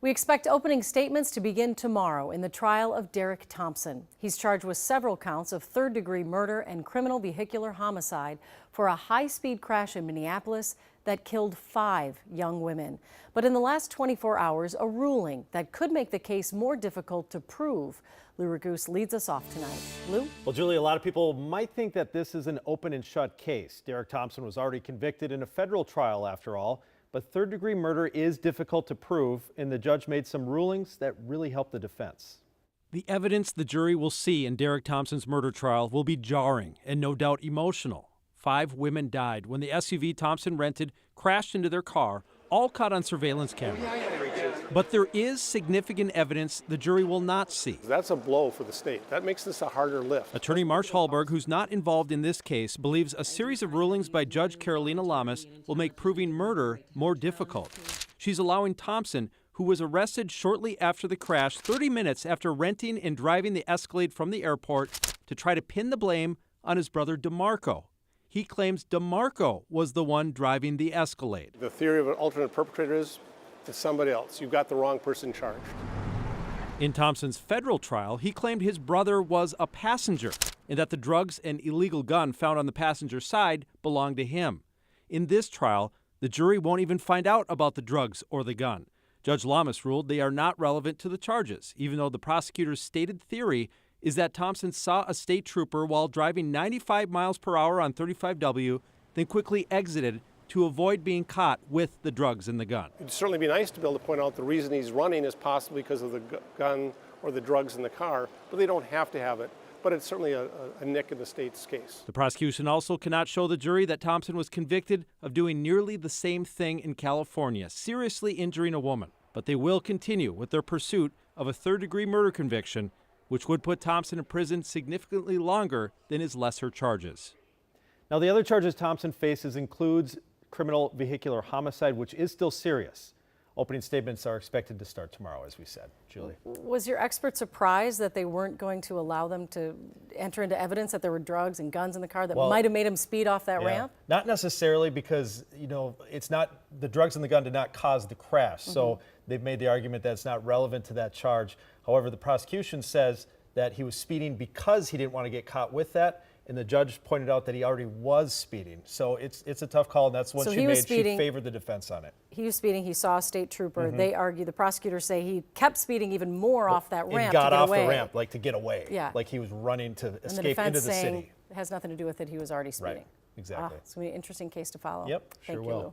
We expect opening statements to begin tomorrow in the trial of Derrick Thompson. He's charged with several counts of third-degree murder and criminal vehicular homicide for a high-speed crash in Minneapolis that killed 5 young women. But in the last 24 hours, a ruling that could make the case more difficult to prove. Lou Raguse leads us off tonight. Lou? Well, Julie, a lot of people might think that this is an open and shut case. Derrick Thompson was already convicted in a federal trial after all. But third-degree murder is difficult to prove, and the judge made some rulings that really help the defense. The evidence the jury will see in Derrick Thompson's murder trial will be jarring and no doubt emotional. 5 women died when the SUV Thompson rented crashed into their car, all caught on surveillance camera. But there is significant evidence the jury will not see. That's a blow for the state. That makes this a harder lift. Attorney Marsh Hallberg, who's not involved in this case, believes a series of rulings by Judge Carolina Lamas will make proving murder more difficult. She's allowing Thompson, who was arrested shortly after the crash, 30 minutes after renting and driving the Escalade from the airport, to try to pin the blame on his brother DeMarco. He claims DeMarco was the one driving the Escalade. The theory of an alternate perpetrator is it's somebody else. You've got the wrong person charged. In Thompson's federal trial, he claimed his brother was a passenger and that the drugs and illegal gun found on the passenger side belonged to him. In this trial, the jury won't even find out about the drugs or the gun. Judge Lamas ruled they are not relevant to the charges, even though the prosecutor's stated theory is that Thompson saw a state trooper while driving 95 miles per hour on 35W, then quickly exited to avoid being caught with the drugs and the gun. It'd certainly be nice to be able to point out the reason he's running is possibly because of the gun or the drugs in the car, but they don't have to have it. But it's certainly a nick in the state's case. The prosecution also cannot show the jury that Thompson was convicted of doing nearly the same thing in California, seriously injuring a woman. But they will continue with their pursuit of a third-degree murder conviction, which would put Thompson in prison significantly longer than his lesser charges. Now, the other charges Thompson faces includes criminal vehicular homicide, which is still serious. Opening statements are expected to start tomorrow, as we said. Julie? Was your expert surprised that they weren't going to allow them to enter into evidence that there were drugs and guns in the car that might have made him speed off that ramp? Not necessarily, because, it's not, the drugs and the gun did not cause the crash. So they've made the argument that it's not relevant to that charge. However, the prosecution says that he was speeding because he didn't want to get caught with that. And the judge pointed out that he already was speeding. So it's a tough call, and that's one she made. She favored the defense on it. He was speeding. He saw a state trooper. They argue, the prosecutors say he kept speeding even more off that ramp. He got off the ramp, like to get away. Yeah. Like he was running to escape into the city. And the defense saying it has nothing to do with it. He was already speeding. Right, exactly. It's going to be an interesting case to follow. Yep, sure will. Lou.